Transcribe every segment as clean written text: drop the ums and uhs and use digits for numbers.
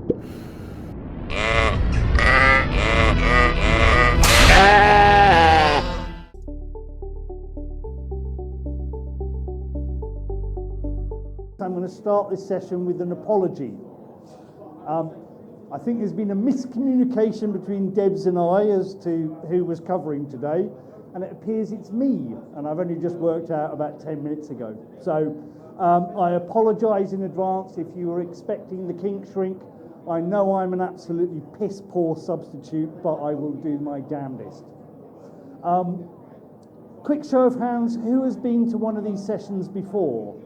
I'm going to start this session with an apology. I think there's been a miscommunication between Debs and I as to who was covering today, and it appears it's me, and I've only just worked out about 10 minutes ago. So I apologise in advance if you were expecting the kink shrink. I know I'm an absolutely piss poor substitute, but I will do my damnedest. Quick show of hands, who has been to one of these sessions before?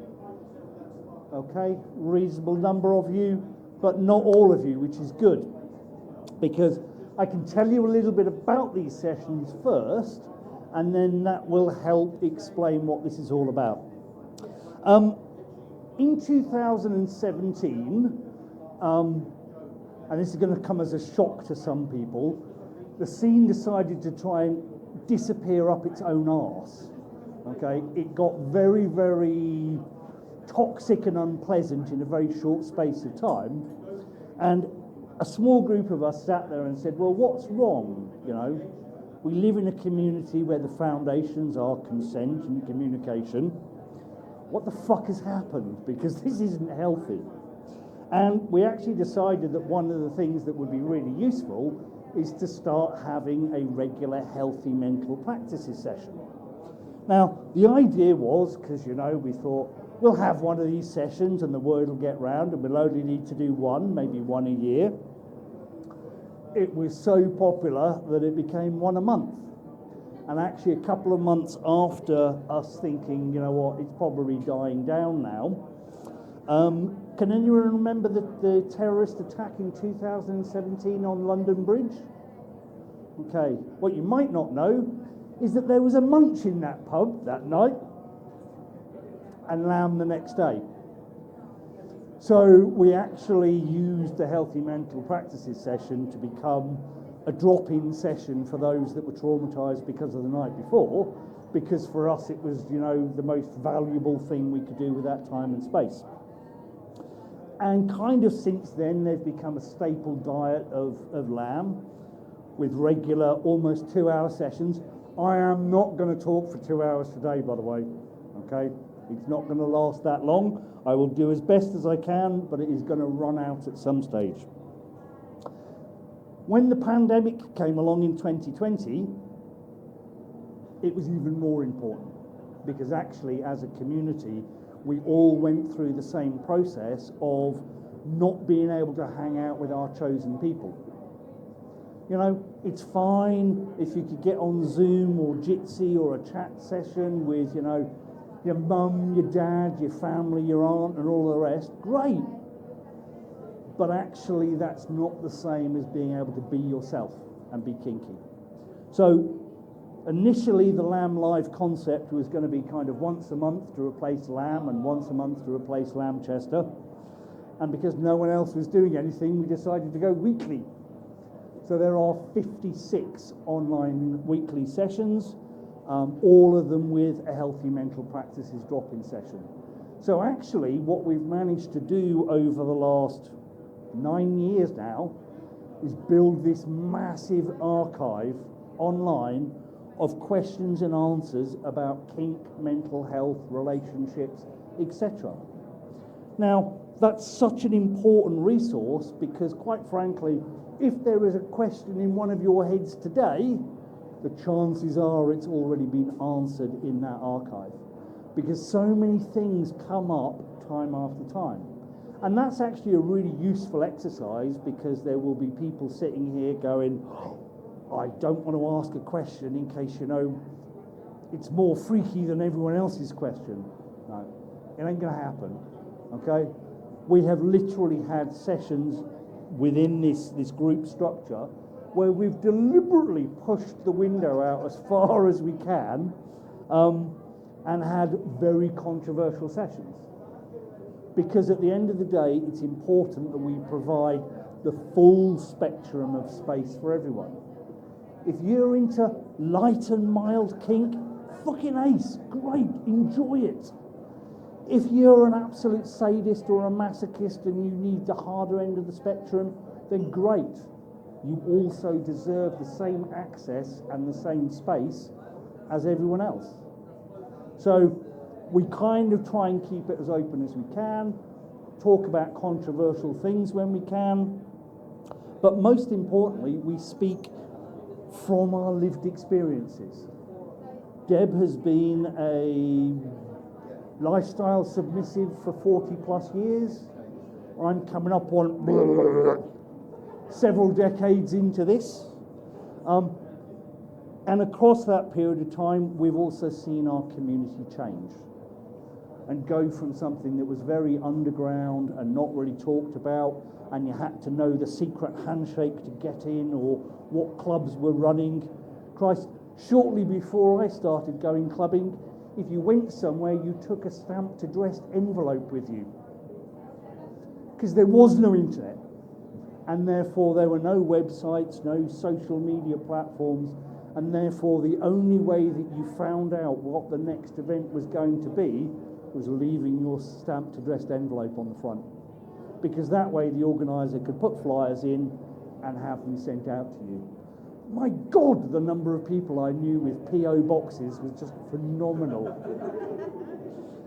Okay, reasonable number of you, but not all of you, which is good, because I can tell you a little bit about these sessions first, and then that will help explain what this is all about. In 2017, and this is going to come as a shock to some people, the scene decided to try and disappear up its own arse. Okay, it got very, very toxic and unpleasant in a very short space of time, and a small group of us sat there and said, well, what's wrong? You know, we live in a community where the foundations are consent and communication. What the fuck has happened? Because this isn't healthy. And we actually decided that one of the things that would be really useful is to start having a regular healthy mental practices session. Now, the idea was, because, you know, we thought, we'll have one of these sessions and the word will get round and we'll only need to do one, maybe one a year. It was so popular that it became one a month. And actually a couple of months after us thinking, you know what, it's probably dying down now. Can anyone remember the terrorist attack in 2017 on London Bridge? Okay, what you might not know is that there was a munch in that pub that night, and LAM the next day. So we actually used the Healthy Mental Practices session to become a drop-in session for those that were traumatised because of the night before, because for us it was, you know, the most valuable thing we could do with that time and space. And kind of since then, they've become a staple diet of LAM with regular, almost 2-hour sessions. I am not going to talk for 2 hours today, by the way, okay? It's not going to last that long. I will do as best as I can, but it is going to run out at some stage. When the pandemic came along in 2020, it was even more important, because actually, as a community, we all went through the same process of not being able to hang out with our chosen people. You know, it's fine if you could get on Zoom or Jitsi or a chat session with, you know, your mum, your dad, your family, your aunt, and all the rest. Great. But actually, that's not the same as being able to be yourself and be kinky. So initially, the LAM Live concept was going to be kind of once a month to replace LAM and once a month to replace LAM Chester. And because no one else was doing anything, we decided to go weekly. So there are 56 online weekly sessions, all of them with a Healthy Mental Practices drop-in session. So actually, what we've managed to do over the last 9 years now is build this massive archive online of questions and answers about kink, mental health, relationships, etc. Now, that's such an important resource because, quite frankly, if there is a question in one of your heads today, the chances are it's already been answered in that archive, because so many things come up time after time. And that's actually a really useful exercise, because there will be people sitting here going, I don't want to ask a question in case, you know, it's more freaky than everyone else's question. No, it ain't going to happen, okay? We have literally had sessions within this group structure where we've deliberately pushed the window out as far as we can and had very controversial sessions. Because at the end of the day, it's important that we provide the full spectrum of space for everyone. If you're into light and mild kink, fucking ace, great, enjoy it. If you're an absolute sadist or a masochist and you need the harder end of the spectrum, then great. You also deserve the same access and the same space as everyone else. So we kind of try and keep it as open as we can, talk about controversial things when we can, but most importantly, we speak from our lived experiences. Deb has been a lifestyle submissive for 40 plus years. I'm coming up on several decades into this. And across that period of time, we've also seen our community change and go from something that was very underground and not really talked about, and you had to know the secret handshake to get in or what clubs were running. Christ, shortly before I started going clubbing, if you went somewhere, you took a stamped addressed envelope with you, because there was no internet, and therefore there were no websites, no social media platforms, and therefore the only way that you found out what the next event was going to be was leaving your stamped addressed envelope on the front, because that way the organizer could put flyers in and have them sent out to you. My God, the number of people I knew with PO boxes was just phenomenal.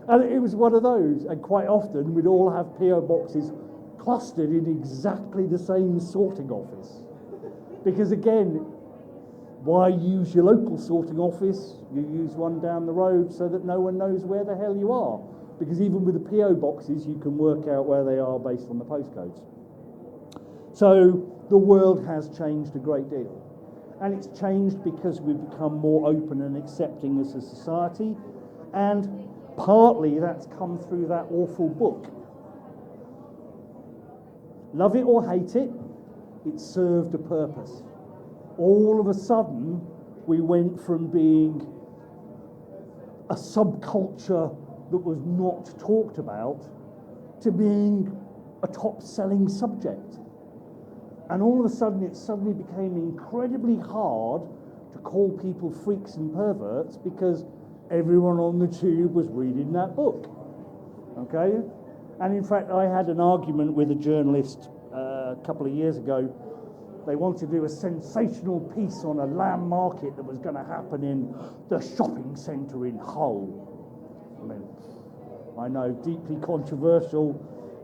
And it was one of those, and quite often we'd all have PO boxes clustered in exactly the same sorting office. Because again, why use your local sorting office? You use one down the road so that no one knows where the hell you are. Because even with the PO boxes, you can work out where they are based on the postcodes. So the world has changed a great deal. And it's changed because we've become more open and accepting as a society. And partly that's come through that awful book. Love it or hate it, it served a purpose. All of a sudden, we went from being a subculture that was not talked about to being a top-selling subject. And all of a sudden, it suddenly became incredibly hard to call people freaks and perverts because everyone on the tube was reading that book. Okay? And in fact, I had an argument with a journalist a couple of years ago. They wanted to do a sensational piece on a lamb market that was going to happen in the shopping centre in Hull. I mean, I know, deeply controversial.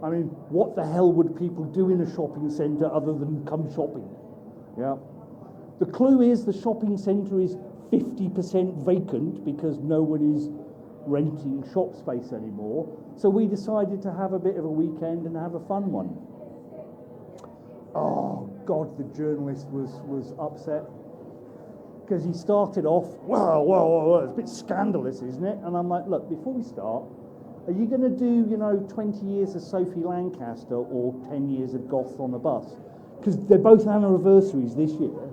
I mean, what the hell would people do in a shopping centre other than come shopping? Yeah. The clue is the shopping centre is 50% vacant because no one is renting shop space anymore. So we decided to have a bit of a weekend and have a fun one. Oh, God, the journalist was upset. Because he started off, well, it's a bit scandalous, isn't it? And I'm like, look, before we start, are you going to do, 20 years of Sophie Lancaster or 10 years of Goth on a Bus? Because they're both anniversaries this year.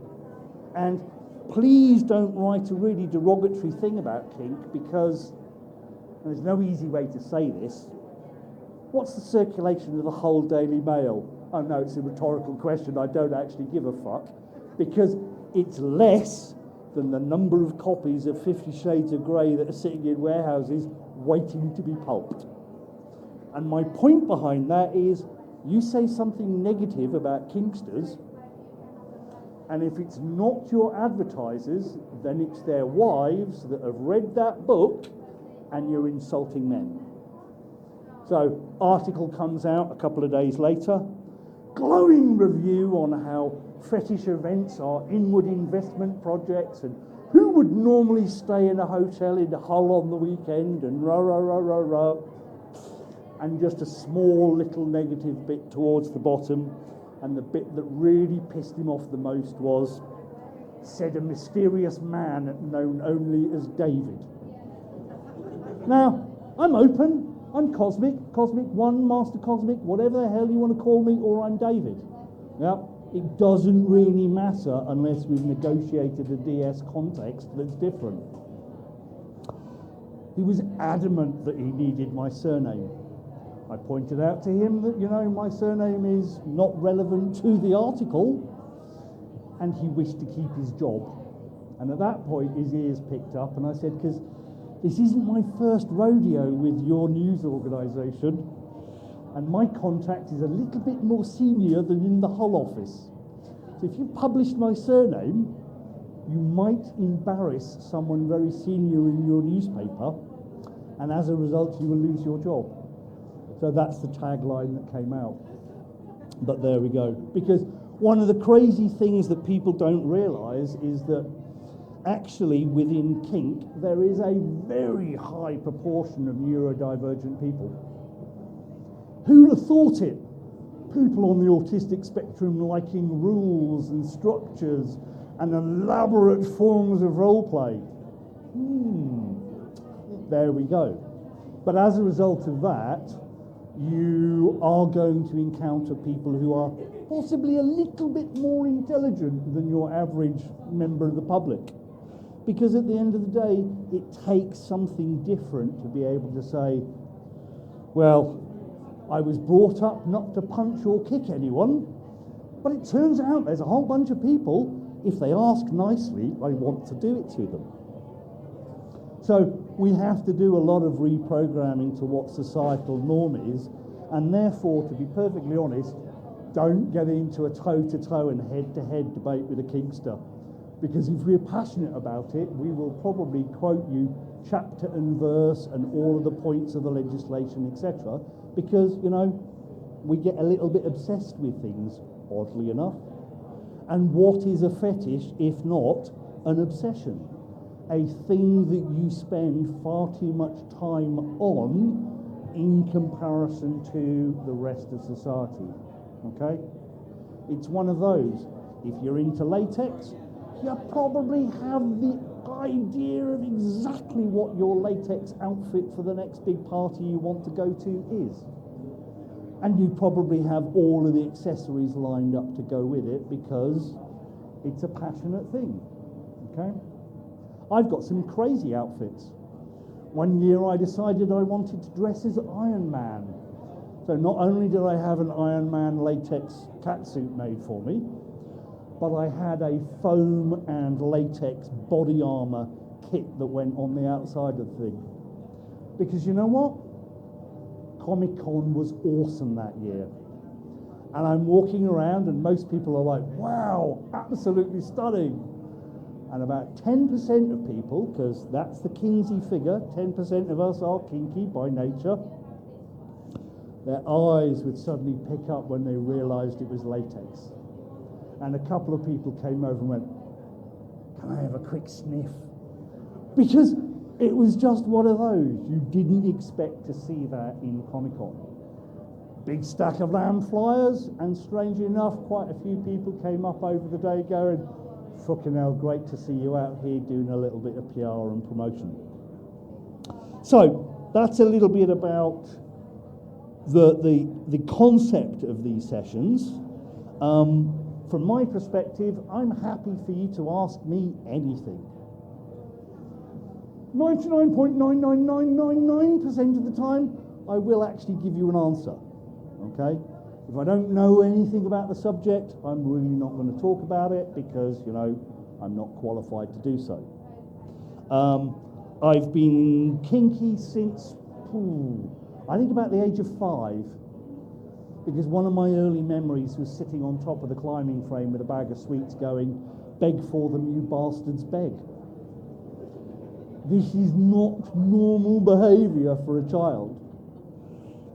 And please don't write a really derogatory thing about kink, because there's no easy way to say this. What's the circulation of the whole Daily Mail? Oh no, it's a rhetorical question. I don't actually give a fuck, because it's less than the number of copies of 50 Shades of Grey that are sitting in warehouses waiting to be pulped. And my point behind that is, you say something negative about kinksters, and if it's not your advertisers, then it's their wives that have read that book, and you're insulting them. So, article comes out a couple of days later, glowing review on how fetish events are inward investment projects, and who would normally stay in a hotel in Hull on the weekend, and rah. And just a small little negative bit towards the bottom, and the bit that really pissed him off the most was, said a mysterious man known only as David. Now, I'm open. I'm Cosmic 1, Master Cosmic, whatever the hell you want to call me, or I'm David. Yeah, it doesn't really matter unless we've negotiated a DS context that's different. He was adamant that he needed my surname. I pointed out to him that, my surname is not relevant to the article, and he wished to keep his job. And at that point, his ears picked up, and I said, because This isn't my first rodeo with your news organisation, and my contact is a little bit more senior than in the Hull office. So if you published my surname, you might embarrass someone very senior in your newspaper, and as a result, you will lose your job. So that's the tagline that came out. But there we go. Because one of the crazy things that people don't realise is that actually within kink, there is a very high proportion of neurodivergent people. Who'd have thought it? People on the autistic spectrum liking rules and structures and elaborate forms of role play. There we go. But as a result of that, you are going to encounter people who are possibly a little bit more intelligent than your average member of the public. Because at the end of the day, it takes something different to be able to say, well, I was brought up not to punch or kick anyone, but it turns out there's a whole bunch of people, if they ask nicely, I want to do it to them. So we have to do a lot of reprogramming to what societal norm is, and therefore, to be perfectly honest, don't get into a toe-to-toe and head-to-head debate with a kinkster. Because if we're passionate about it, we will probably quote you chapter and verse and all of the points of the legislation, etc. Because, you know, we get a little bit obsessed with things, oddly enough. And what is a fetish, if not an obsession? A thing that you spend far too much time on in comparison to the rest of society, okay? It's one of those. If you're into latex, you probably have the idea of exactly what your latex outfit for the next big party you want to go to is. And you probably have all of the accessories lined up to go with it because it's a passionate thing, okay? I've got some crazy outfits. One year I decided I wanted to dress as Iron Man. So not only did I have an Iron Man latex catsuit made for me, but I had a foam and latex body armour kit that went on the outside of the thing. Because you know what? Comic-Con was awesome that year. And I'm walking around and most people are like, wow, absolutely stunning. And about 10% of people, because that's the Kinsey figure, 10% of us are kinky by nature, their eyes would suddenly pick up when they realised it was latex. And a couple of people came over and went, can I have a quick sniff? Because it was just one of those. You didn't expect to see that in Comic-Con. Big stack of LAM flyers, and strangely enough, quite a few people came up over the day going, fucking hell, great to see you out here doing a little bit of PR and promotion. So that's a little bit about the concept of these sessions. From my perspective, I'm happy for you to ask me anything. 99.99999% of the time, I will actually give you an answer, okay? If I don't know anything about the subject, I'm really not going to talk about it because, you know, I'm not qualified to do so. I've been kinky since, I think about the age of 5. Because one of my early memories was sitting on top of the climbing frame with a bag of sweets going, beg for them, you bastards, beg. This is not normal behaviour for a child.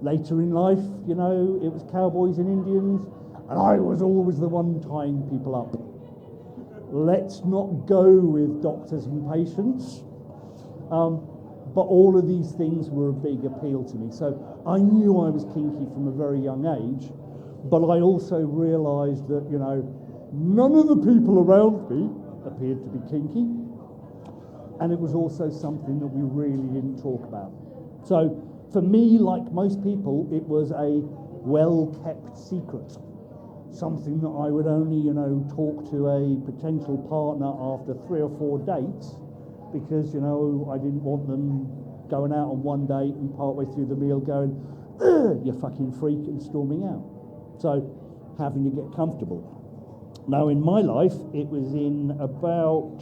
Later in life, you know, it was cowboys and Indians, and I was always the one tying people up. Let's not go with doctors and patients. But all of these things were a big appeal to me. So I knew I was kinky from a very young age, but I also realised that, you know, none of the people around me appeared to be kinky, and it was also something that we really didn't talk about. So for me, like most people, it was a well-kept secret, something that I would only, you know, talk to a potential partner after 3 or 4 dates, because, you know, I didn't want them going out on one date and partway through the meal going, you fucking freak, and storming out. So having to get comfortable. Now in my life, it was in about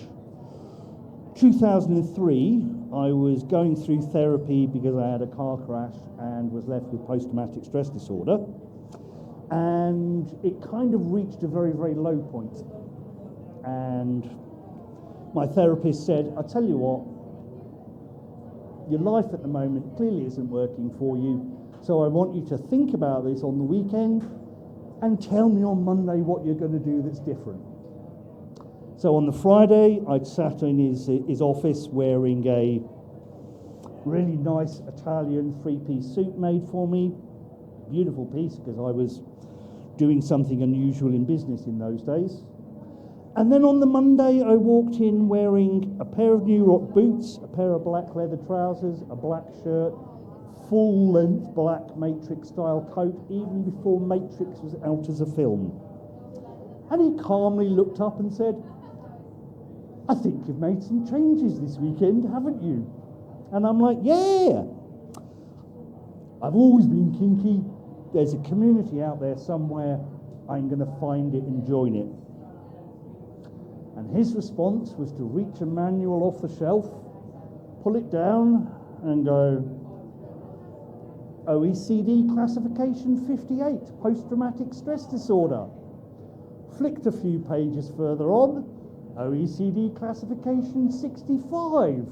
2003, I was going through therapy because I had a car crash and was left with post-traumatic stress disorder. And it kind of reached a very, very low point. And my therapist said, I tell you what, your life at the moment clearly isn't working for you, so I want you to think about this on the weekend and tell me on Monday what you're going to do that's different. So on the Friday, I'd sat in his office wearing a really nice Italian three-piece suit made for me. Beautiful piece, because I was doing something unusual in business in those days. And then on the Monday, I walked in wearing a pair of New Rock boots, a pair of black leather trousers, a black shirt, full-length black Matrix-style coat, even before Matrix was out as a film. And he calmly looked up and said, I think you've made some changes this weekend, haven't you? And I'm like, yeah. I've always been kinky. There's a community out there somewhere. I'm going to find it and join it. And his response was to reach a manual off the shelf, pull it down, and go, OECD classification 58, post-traumatic stress disorder. Flicked a few pages further on, OECD classification 65,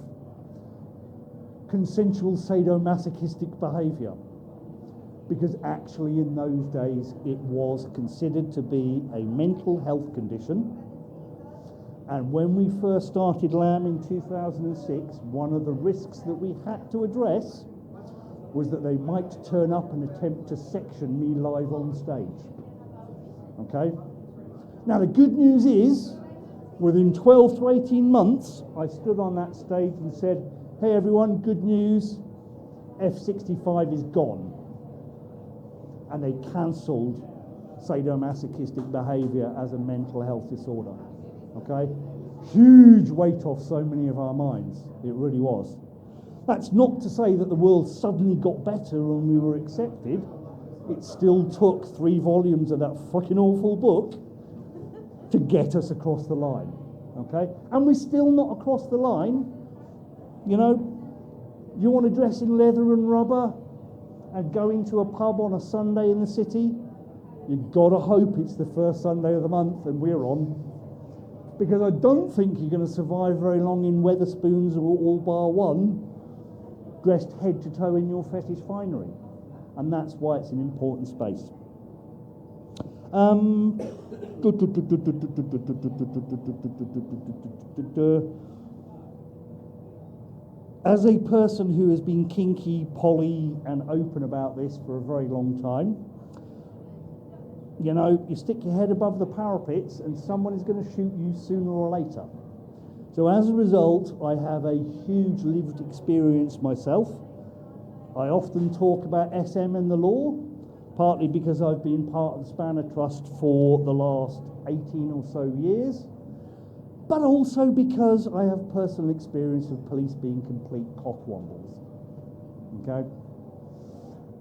consensual sadomasochistic behaviour. Because actually in those days it was considered to be a mental health condition. And when we first started LAM in 2006, one of the risks that we had to address was that they might turn up and attempt to section me live on stage. Okay? Now the good news is, within 12 to 18 months, I stood on that stage and said, hey everyone, good news, F65 is gone. And they cancelled sadomasochistic behaviour as a mental health disorder. Okay? Huge weight off so many of our minds. It really was. That's not to say that the world suddenly got better and we were accepted. It still took 3 volumes of that fucking awful book to get us across the line. Okay? And we're still not across the line. You know, you want to dress in leather and rubber and go into a pub on a Sunday in the city, you've got to hope it's the first Sunday of the month and we're on. Because I don't think you're going to survive very long in Wetherspoons or all bar one, dressed head to toe in your fetish finery. And that's why it's an important space. As a person who has been kinky, poly, and open about this for a very long time, you know, you stick your head above the parapets and someone is going to shoot you sooner or later. So as a result, I have a huge lived experience myself. I often talk about SM and the law, partly because I've been part of the Spanner Trust for the last 18 or so years, but also because I have personal experience of police being complete cockwombles. Okay?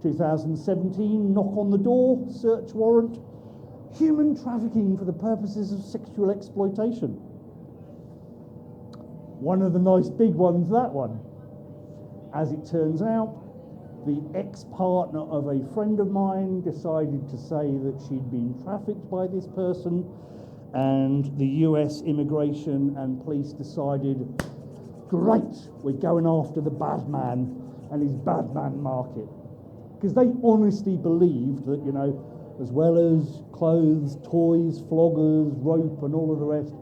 2017, knock on the door, search warrant, human trafficking for the purposes of sexual exploitation. One of the nice big ones, that one. As it turns out, the ex-partner of a friend of mine decided to say that she'd been trafficked by this person, and the US immigration and police decided, great, we're going after the bad man and his bad man market. Because they honestly believed that, you know, as well as clothes, toys, floggers, rope and all of the rest,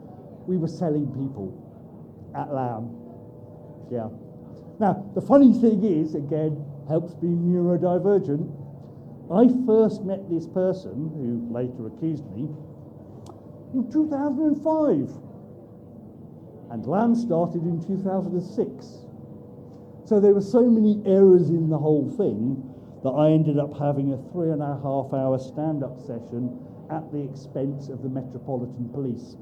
we were selling people at LAM. Yeah. Now, the funny thing is, again, helps being neurodivergent, I first met this person, who later accused me, in 2005. And LAM started in 2006. So there were so many errors in the whole thing that I ended up having a 3.5 hour stand-up session at the expense of the Metropolitan Police.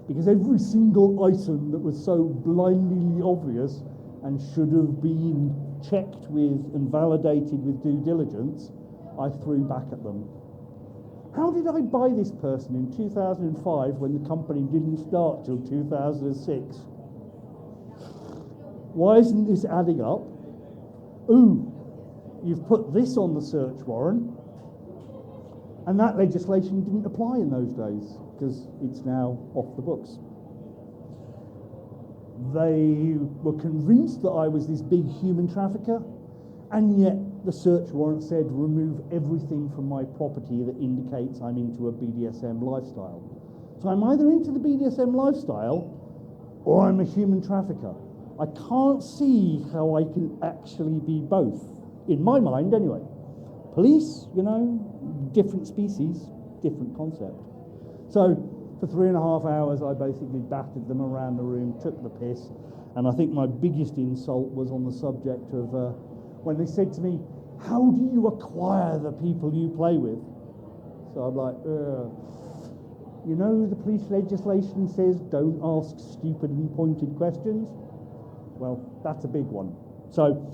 Because every single item that was so blindingly obvious and should have been checked with and validated with due diligence, I threw back at them. How did I buy this person in 2005 when the company didn't start till 2006? Why isn't this adding up? Ooh, you've put this on the search warrant, and that legislation didn't apply in those days because it's now off the books. They were convinced that I was this big human trafficker, and yet the search warrant said remove everything from my property that indicates I'm into a BDSM lifestyle. So I'm either into the BDSM lifestyle or I'm a human trafficker. I can't see how I can actually be both, in my mind anyway. Police, you know, different species, different concept. So for 3.5 hours, I basically battered them around the room, took the piss, and I think my biggest insult was on the subject of when they said to me, how do you acquire the people you play with? So I'm like, you know, the police legislation says don't ask stupid and pointed questions. Well, that's a big one. So,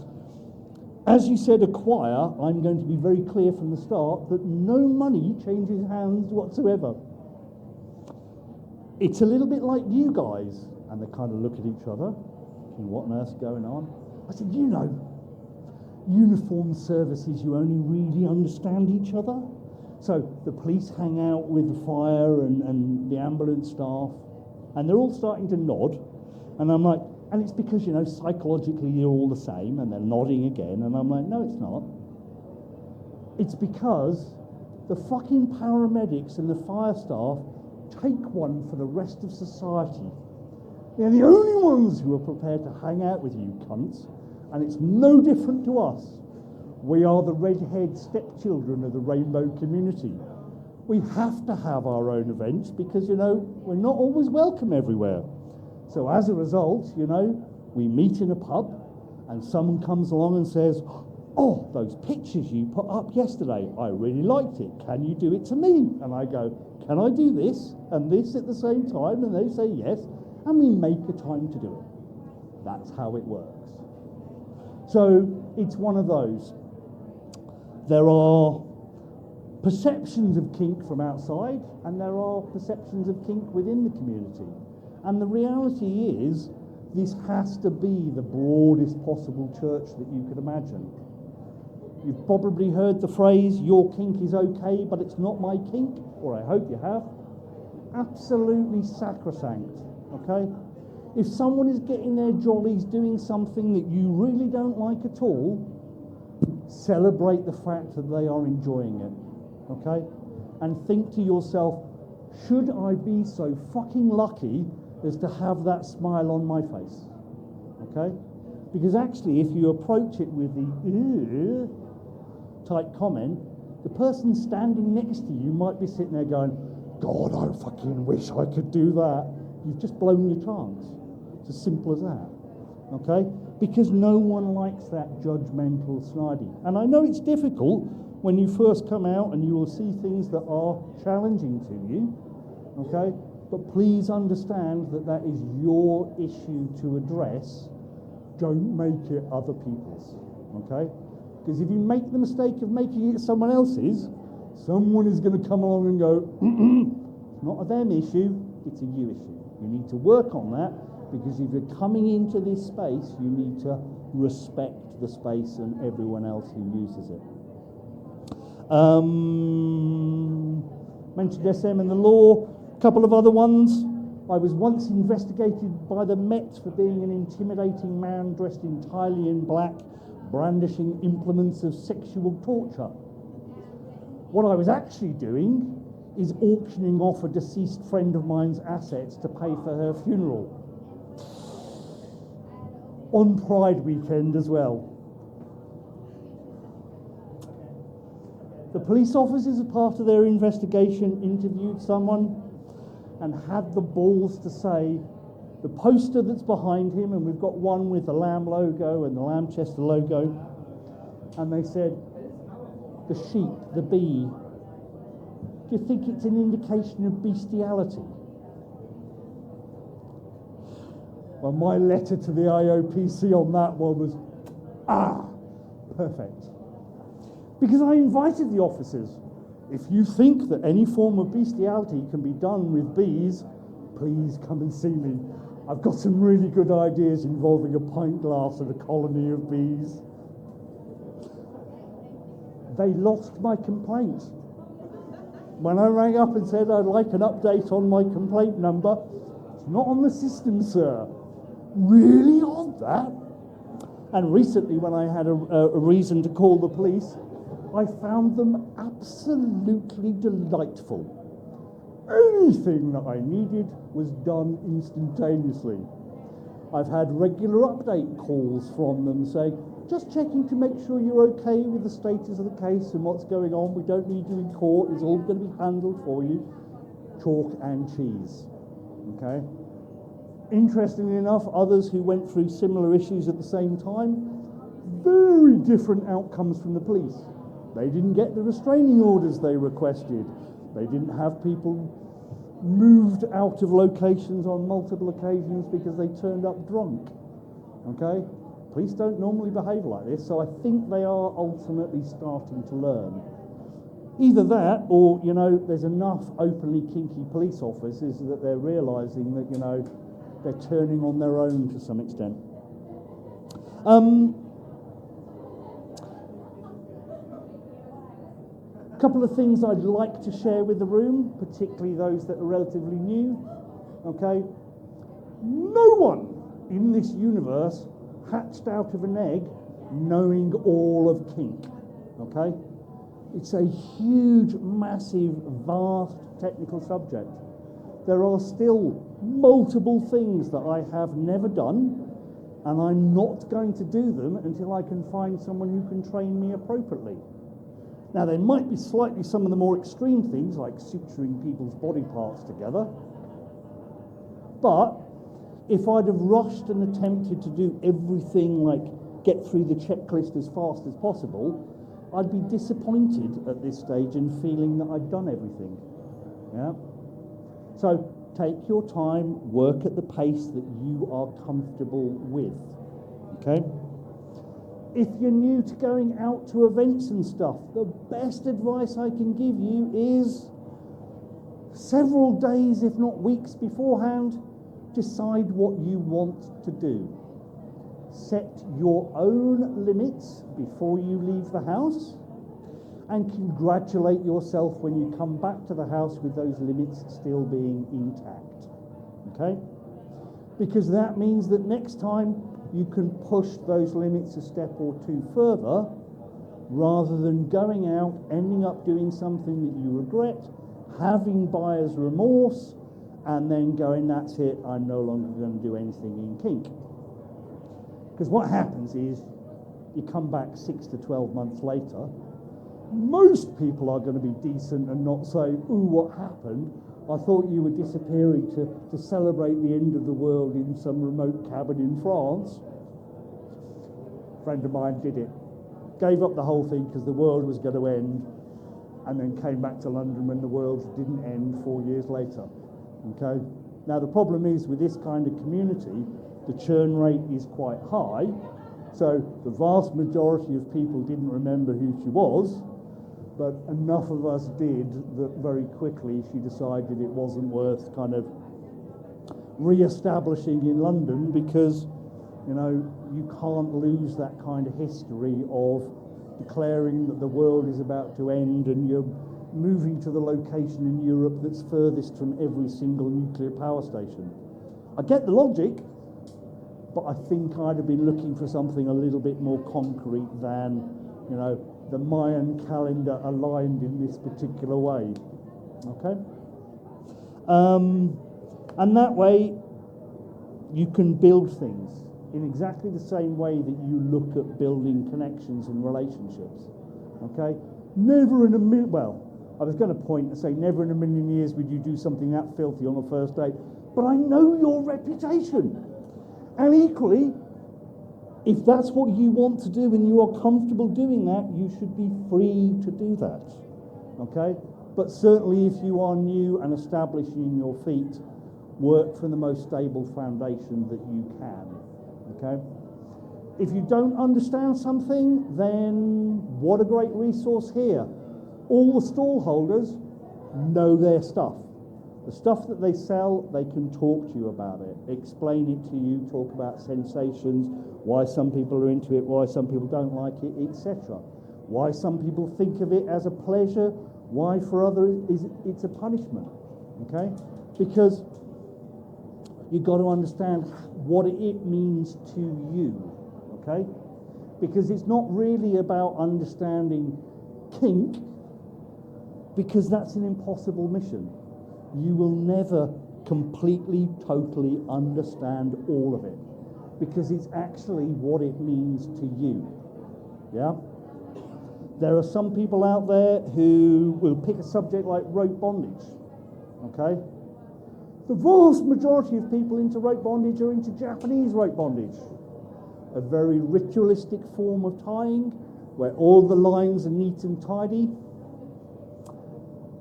as you said, acquire, I'm going to be very clear from the start that no money changes hands whatsoever. It's a little bit like you guys. And they kind of look at each other, thinking, what on earth's going on? I said, you know, uniformed services, you only really understand each other. So the police hang out with the fire and the ambulance staff, and they're all starting to nod. And I'm like, and it's because, you know, psychologically you're all the same, and they're nodding again. And I'm like, no, it's not. It's because the fucking paramedics and the fire staff take one for the rest of society. They're the only ones who are prepared to hang out with you cunts, and it's no different to us. We are the redhead stepchildren of the rainbow community. We have to have our own events because, you know, we're not always welcome everywhere. So as a result, you know, we meet in a pub and someone comes along and says, oh, those pictures you put up yesterday, I really liked it. Can you do it to me? And I go, can I do this and this at the same time? And they say yes, and we make a time to do it. That's how it works. So it's one of those. There are perceptions of kink from outside, and there are perceptions of kink within the community. And the reality is, this has to be the broadest possible church that you could imagine. You've probably heard the phrase, your kink is okay, but it's not my kink, or I hope you have. Absolutely sacrosanct, okay? If someone is getting their jollies doing something that you really don't like at all, celebrate the fact that they are enjoying it, okay? And think to yourself, should I be so fucking lucky as to have that smile on my face, okay? Because actually, if you approach it with the type comment, the person standing next to you might be sitting there going, God, I fucking wish I could do that. You've just blown your chance. It's as simple as that, okay? Because no one likes that judgmental snidey. And I know it's difficult when you first come out and you will see things that are challenging to you, okay? But please understand that that is your issue to address. Don't make it other people's, okay? Because if you make the mistake of making it someone else's, someone is going to come along and go, it's not a them issue, it's a you issue. You need to work on that, because if you're coming into this space, you need to respect the space and everyone else who uses it. Mentioned SM and the law. A couple of other ones. I was once investigated by the Met for being an intimidating man dressed entirely in black, brandishing implements of sexual torture. What I was actually doing is auctioning off a deceased friend of mine's assets to pay for her funeral. On Pride weekend as well. The police officers, as part of their investigation, interviewed someone and had the balls to say, the poster that's behind him, and we've got one with the LAM logo and the Lamchester logo, and they said, the sheep, the bee, do you think it's an indication of bestiality? Well, my letter to the IOPC on that one was, perfect. Because I invited the officers, if you think that any form of bestiality can be done with bees, please come and see me. I've got some really good ideas involving a pint glass and a colony of bees. They lost my complaint. When I rang up and said I'd like an update on my complaint number, it's not on the system, sir. Really odd, that. And recently, when I had a reason to call the police, I found them absolutely delightful. Anything that I needed was done instantaneously. I've had regular update calls from them saying, just checking to make sure you're okay with the status of the case and what's going on. We don't need you in court. It's all going to be handled for you. Chalk and cheese. Okay? Interestingly enough, others who went through similar issues at the same time, very different outcomes from the police. They didn't get the restraining orders they requested. They didn't have people moved out of locations on multiple occasions because they turned up drunk. Okay? Police don't normally behave like this, so I think they are ultimately starting to learn. Either that, or, you know, there's enough openly kinky police officers that they're realising that, you know, they're turning on their own to some extent. A couple of things I'd like to share with the room, particularly those that are relatively new. Okay? No one in this universe hatched out of an egg knowing all of kink. Okay? It's a huge, massive, vast technical subject. There are still multiple things that I have never done, and I'm not going to do them until I can find someone who can train me appropriately. Now, there might be slightly some of the more extreme things, like suturing people's body parts together, but if I'd have rushed and attempted to do everything, like get through the checklist as fast as possible, I'd be disappointed at this stage in feeling that I'd done everything. Yeah. So take your time, work at the pace that you are comfortable with. Okay? If you're new to going out to events and stuff, the best advice I can give you is several days, if not weeks beforehand, decide what you want to do. Set your own limits before you leave the house, and congratulate yourself when you come back to the house with those limits still being intact. Okay? Because that means that next time you can push those limits a step or two further, rather than going out, ending up doing something that you regret, having buyer's remorse, and then going, that's it, I'm no longer going to do anything in kink. Because what happens is, you come back 6 to 12 months later, most people are going to be decent and not say, ooh, what happened? I thought you were disappearing to celebrate the end of the world in some remote cabin in France. A friend of mine did it. Gave up the whole thing because the world was going to end, and then came back to London when the world didn't end 4 years later. Okay? Now, the problem is with this kind of community, the churn rate is quite high, so the vast majority of people didn't remember who she was, but enough of us did that very quickly she decided it wasn't worth kind of re-establishing in London, because, you know, you can't lose that kind of history of declaring that the world is about to end and you're moving to the location in Europe that's furthest from every single nuclear power station. I get the logic, but I think I'd have been looking for something a little bit more concrete than, you know, the Mayan calendar aligned in this particular way. Okay? And that way, you can build things in exactly the same way that you look at building connections and relationships. Okay? Never in a million, well, I was going to point and say never in a million years would you do something that filthy on a first date, but I know your reputation. And equally, if that's what you want to do and you are comfortable doing that, you should be free to do that. Okay? But certainly if you are new and establishing your feet, work from the most stable foundation that you can. Okay? If you don't understand something, then what a great resource here. All the stall holders know their stuff. The stuff that they sell, they can talk to you about it, explain it to you, talk about sensations, why some people are into it, why some people don't like it, etc. Why some people think of it as a pleasure, why for others it's a punishment, okay? Because you've got to understand what it means to you, okay? Because it's not really about understanding kink, because that's an impossible mission. You will never completely, totally understand all of it, because it's actually what it means to you, yeah? There are some people out there who will pick a subject like rope bondage, okay? The vast majority of people into rope bondage are into Japanese rope bondage, a very ritualistic form of tying where all the lines are neat and tidy.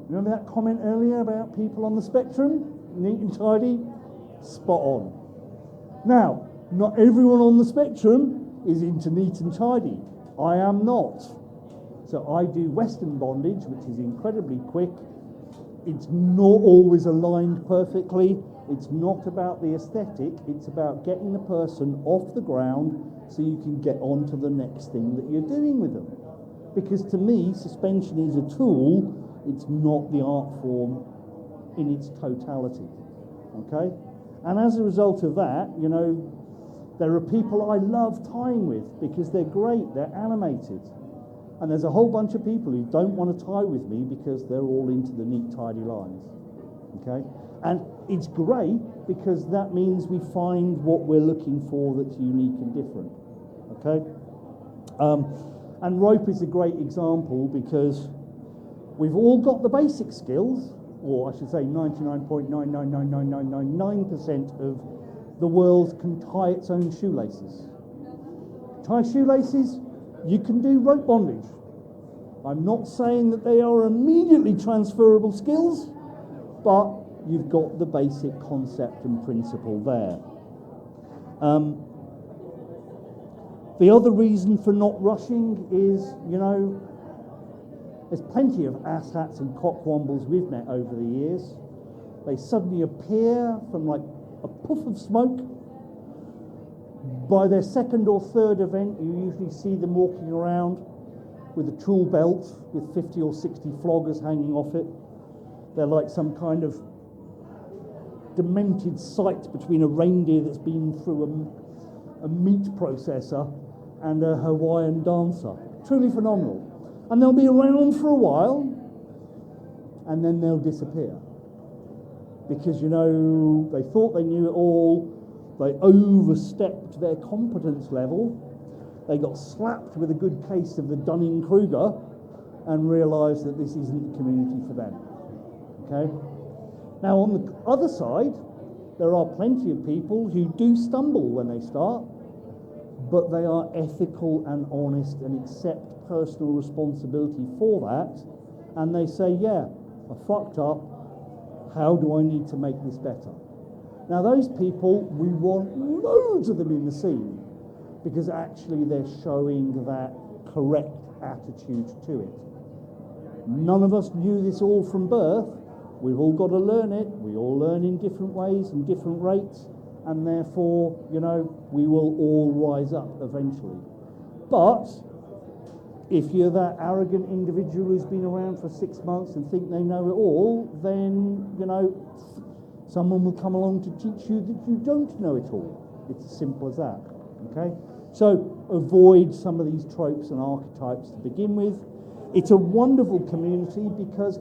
Remember that comment earlier about people on the spectrum? Neat and tidy? Spot on. Now, not everyone on the spectrum is into neat and tidy. I am not. So I do Western bondage, which is incredibly quick. It's not always aligned perfectly. It's not about the aesthetic. It's about getting the person off the ground so you can get on to the next thing that you're doing with them. Because to me, suspension is a tool. It's not the art form in its totality, okay? And as a result of that, you know, there are people I love tying with because they're great, they're animated. And there's a whole bunch of people who don't want to tie with me because they're all into the neat, tidy lines, okay? And it's great because that means we find what we're looking for that's unique and different, okay? And rope is a great example because we've all got the basic skills, or I should say 99.9999999% of the world can tie its own shoelaces. Tie shoelaces, you can do rope bondage. I'm not saying that they are immediately transferable skills, but you've got the basic concept and principle there. The other reason for not rushing is, you know, there's plenty of asshats and cockwombles we've met over the years. They suddenly appear from like a puff of smoke. By their second or third event, you usually see them walking around with a tool belt with 50 or 60 floggers hanging off it. They're like some kind of demented sight between a reindeer that's been through a meat processor and a Hawaiian dancer. Truly phenomenal. And they'll be around for a while, and then they'll disappear. Because, you know, they thought they knew it all, they overstepped their competence level, they got slapped with a good case of the Dunning-Kruger, and realised that this isn't the community for them. Okay? Now, on the other side, there are plenty of people who do stumble when they start, but they are ethical and honest and accept personal responsibility for that, and they say, yeah, I fucked up, how do I need to make this better? Now those people, we want loads of them in the scene, because actually they're showing that correct attitude to it. None of us knew this all from birth. We've all got to learn it. We all learn in different ways and different rates, and therefore, you know, we will all rise up eventually. But if you're that arrogant individual who's been around for 6 months and think they know it all, then, you know, someone will come along to teach you that you don't know it all. It's as simple as that, okay? So avoid some of these tropes and archetypes to begin with. It's a wonderful community because,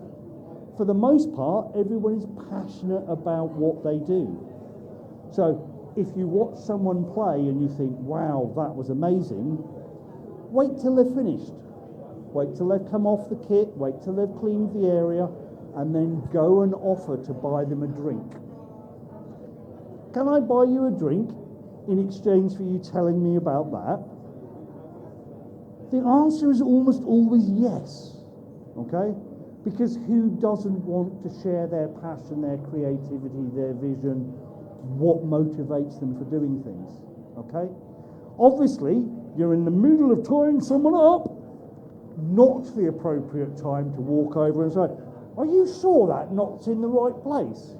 for the most part, everyone is passionate about what they do. So if you watch someone play and you think, wow, that was amazing, wait till they're finished. Wait till they've come off the kit, wait till they've cleaned the area, and then go and offer to buy them a drink. Can I buy you a drink in exchange for you telling me about that? The answer is almost always yes, okay? Because who doesn't want to share their passion, their creativity, their vision, what motivates them for doing things, okay? Obviously, you're in the middle of tying someone up, not the appropriate time to walk over and say, Are you sure that knot's in the right place?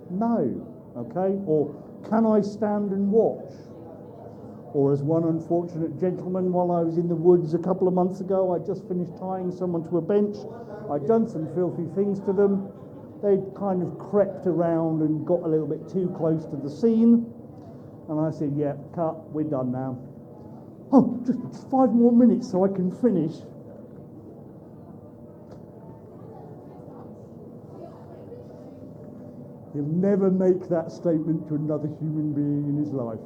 No. Okay? Or can I stand and watch? Or as one unfortunate gentleman, while I was in the woods a couple of months ago, I just finished tying someone to a bench. I'd done some filthy things to them. They'd kind of crept around and got a little bit too close to the scene. And I said, yeah, cut, we're done now. Oh, just 5 more minutes so I can finish. He'll never make that statement to another human being in his life.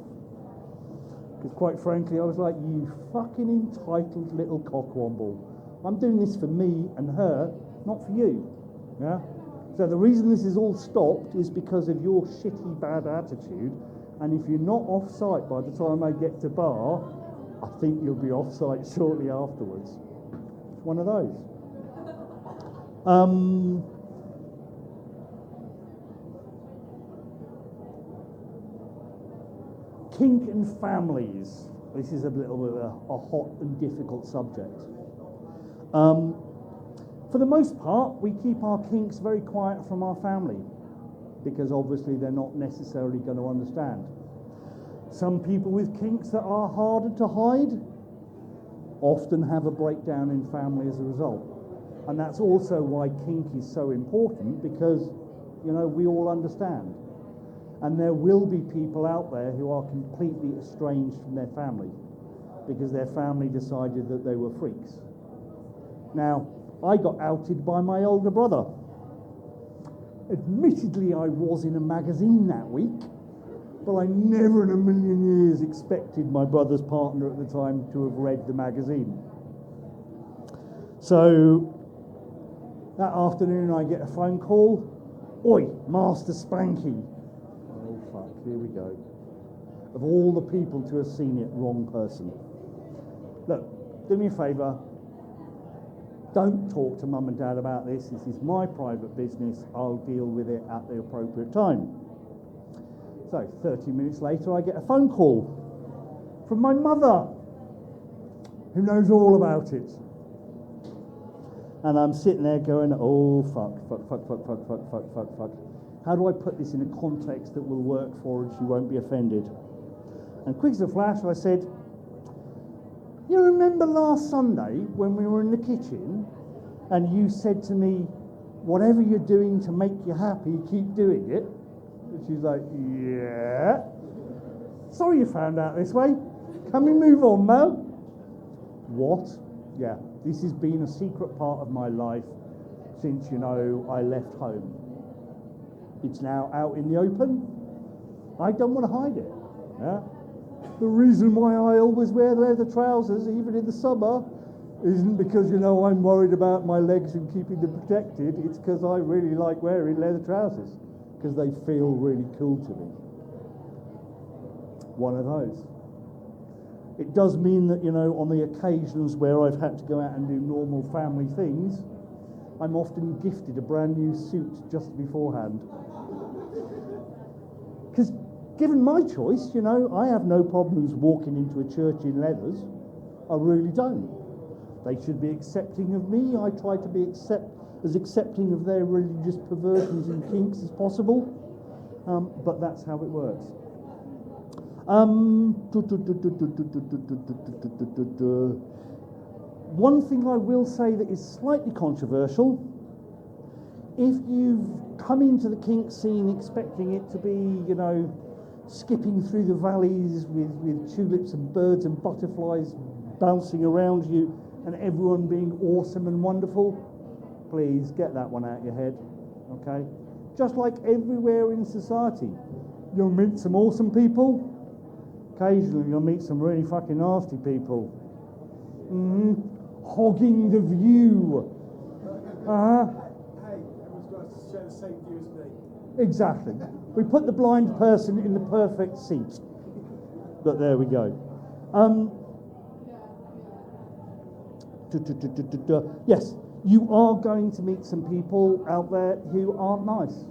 Because quite frankly, I was like, you fucking entitled little cockwomble. I'm doing this for me and her, not for you. Yeah? So the reason this is all stopped is because of your shitty bad attitude. And if you're not off site by the time I get to bar, I think you'll be off site shortly afterwards. It's one of those. Kink and families. This is a little bit of a hot and difficult subject. For the most part, we keep our kinks very quiet from our family because obviously they're not necessarily going to understand. Some people with kinks that are harder to hide often have a breakdown in family as a result. And that's also why kink is so important because, you know, we all understand. And there will be people out there who are completely estranged from their family because their family decided that they were freaks. Now, I got outed by my older brother. Admittedly, I was in a magazine that week, but I never in a million years expected my brother's partner at the time to have read the magazine. So, that afternoon I get a phone call. Oi, Master Spanky. Oh fuck, here we go. Of all the people to have seen it, wrong person. Look, do me a favour. Don't talk to mum and dad about this. This is my private business. I'll deal with it at the appropriate time. So 30 minutes later, I get a phone call from my mother, who knows all about it. And I'm sitting there going, oh, fuck. How do I put this in a context that will work for her and she won't be offended? And quick as a flash, I said, you remember last Sunday when we were in the kitchen and you said to me, whatever you're doing to make you happy, keep doing it? And she's like, yeah. Sorry you found out this way. Can we move on, Mo? What? Yeah, this has been a secret part of my life since, you know, I left home. It's now out in the open. I don't want to hide it. Yeah? The reason why I always wear leather trousers, even in the summer, isn't because, you know, I'm worried about my legs and keeping them protected. It's because I really like wearing leather trousers, because they feel really cool to me. One of those. It does mean that, you know, on the occasions where I've had to go out and do normal family things, I'm often gifted a brand new suit just beforehand. Because given my choice, you know, I have no problems walking into a church in leathers. I really don't. They should be accepting of me. I try to be as accepting of their religious perversions and kinks as possible. But that's how it works. One thing I will say that is slightly controversial, if you've come into the kink scene expecting it to be, you know, skipping through the valleys with tulips and birds and butterflies bouncing around you and everyone being awesome and wonderful, please get that one out of your head, okay? Just like everywhere in society, you'll meet some awesome people. Occasionally you'll meet some really fucking nasty people. Hogging the view. Hey, everyone's got to share the same view as me. Exactly. We put the blind person in the perfect seat. But there we go. Yes, you are going to meet some people out there who aren't nice.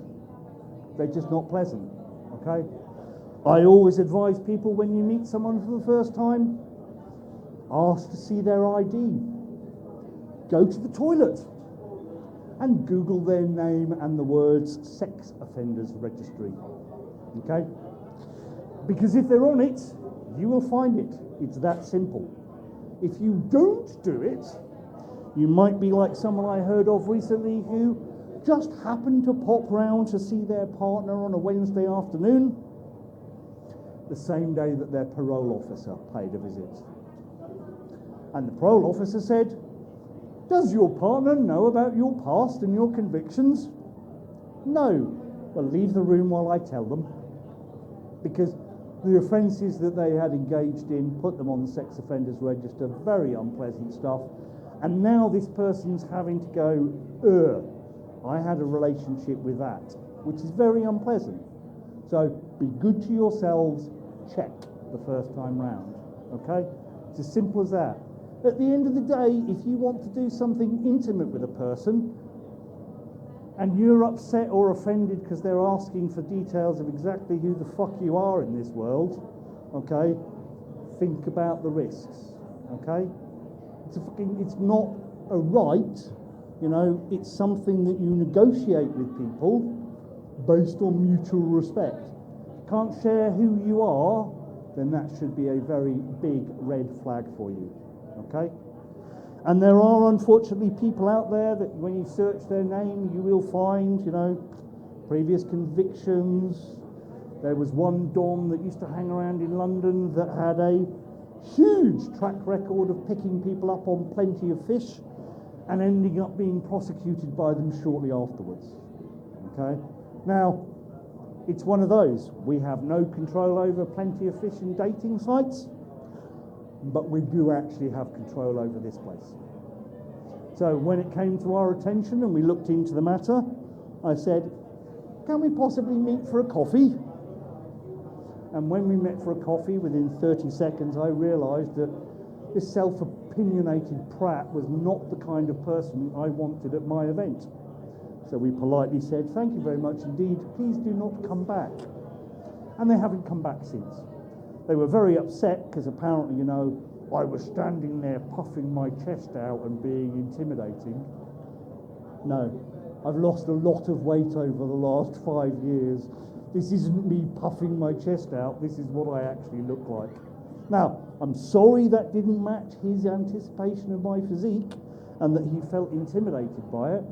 They're just not pleasant, okay? I always advise people when you meet someone for the first time, ask to see their ID. Go to the toilet. and Google their name and the words sex offenders registry. Okay? Because if they're on it, you will find it. It's that simple. If you don't do it, you might be like someone I heard of recently who just happened to pop round to see their partner on a Wednesday afternoon, the same day that their parole officer paid a visit. And the parole officer said, "Does your partner know about your past and your convictions?" "No." "Well, leave the room while I tell them." Because the offences that they had engaged in put them on the sex offenders register, very unpleasant stuff. And now this person's having to go, I had a relationship with that, which is very unpleasant. So be good to yourselves, check the first time round, okay? It's as simple as that. At the end of the day, if you want to do something intimate with a person, and you're upset or offended because they're asking for details of exactly who the fuck you are in this world, okay, think about the risks, okay? It's not a right, you know, it's something that you negotiate with people based on mutual respect. Can't share who you are, then that should be a very big red flag for you, okay? And there are unfortunately people out there that when you search their name, you will find, you know, previous convictions. There was one Don that used to hang around in London that had a huge track record of picking people up on Plenty of Fish and ending up being prosecuted by them shortly afterwards. Okay? Now, it's one of those. We have no control over Plenty of Fish and dating sites, but we do actually have control over this place. So when it came to our attention and we looked into the matter, I said, can we possibly meet for a coffee? And when we met for a coffee, within 30 seconds, I realised that this self-opinionated prat was not the kind of person I wanted at my event. So we politely said, thank you very much indeed, please do not come back. And they haven't come back since. They were very upset because apparently, you know, I was standing there puffing my chest out and being intimidating. No, I've lost a lot of weight over the last 5 years. This isn't me puffing my chest out, this is what I actually look like. Now, I'm sorry that didn't match his anticipation of my physique and that he felt intimidated by it.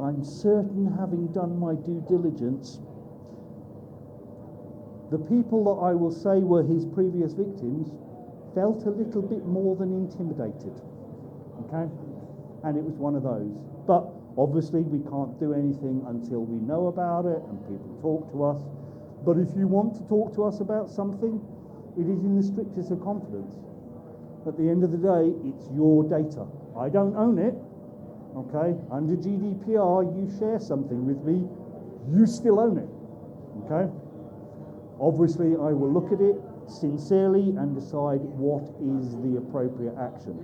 I'm certain, having done my due diligence, the people that I will say were his previous victims felt a little bit more than intimidated, okay? And it was one of those. But obviously we can't do anything until we know about it and people talk to us. But if you want to talk to us about something, it is in the strictest of confidence. At the end of the day, it's your data. I don't own it, okay? Under GDPR, you share something with me, you still own it, okay? Obviously, I will look at it sincerely and decide what is the appropriate action.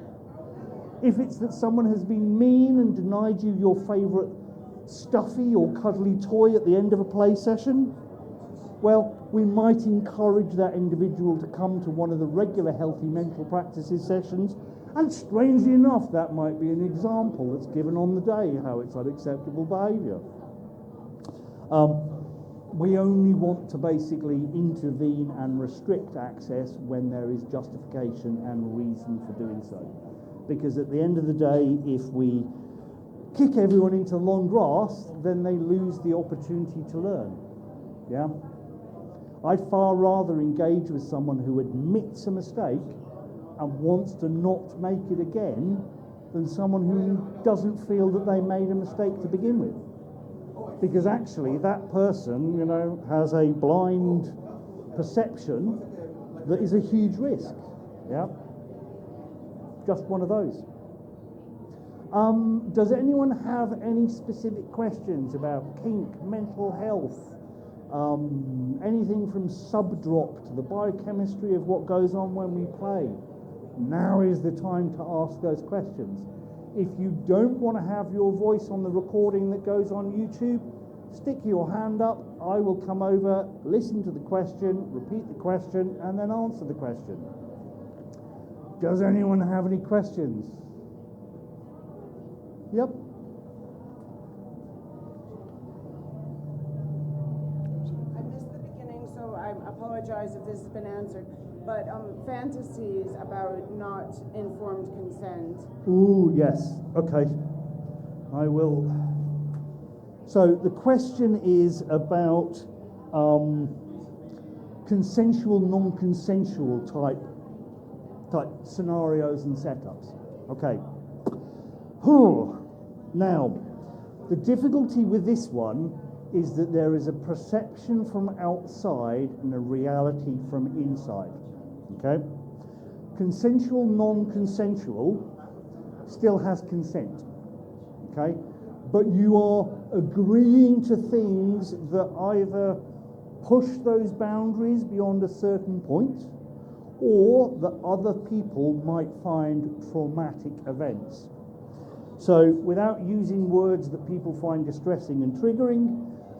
If it's that someone has been mean and denied you your favourite stuffy or cuddly toy at the end of a play session, well, we might encourage that individual to come to one of the regular healthy mental practices sessions, and strangely enough, that might be an example that's given on the day how it's unacceptable behaviour. We only want to basically intervene and restrict access when there is justification and reason for doing so. Because at the end of the day, if we kick everyone into long grass, then they lose the opportunity to learn. Yeah? I'd far rather engage with someone who admits a mistake and wants to not make it again than someone who doesn't feel that they made a mistake to begin with. Because actually that person, you know, has a blind perception that is a huge risk. Yeah? Just one of those. Does anyone have any specific questions about kink, mental health, anything from sub-drop to the biochemistry of what goes on when we play? Now is the time to ask those questions. If you don't want to have your voice on the recording that goes on YouTube, stick your hand up, I will come over, listen to the question, repeat the question, and then answer the question. Does anyone have any questions? Yep. I missed the beginning, so I apologize if this has been answered. But fantasies about not informed consent. Ooh, yes. Okay. I will. So the question is about consensual, non-consensual type scenarios and setups. Okay. Now, the difficulty with this one is that there is a perception from outside and a reality from inside. Okay? Consensual, non-consensual still has consent. Okay? But you are agreeing to things that either push those boundaries beyond a certain point, or that other people might find traumatic events. So without using words that people find distressing and triggering,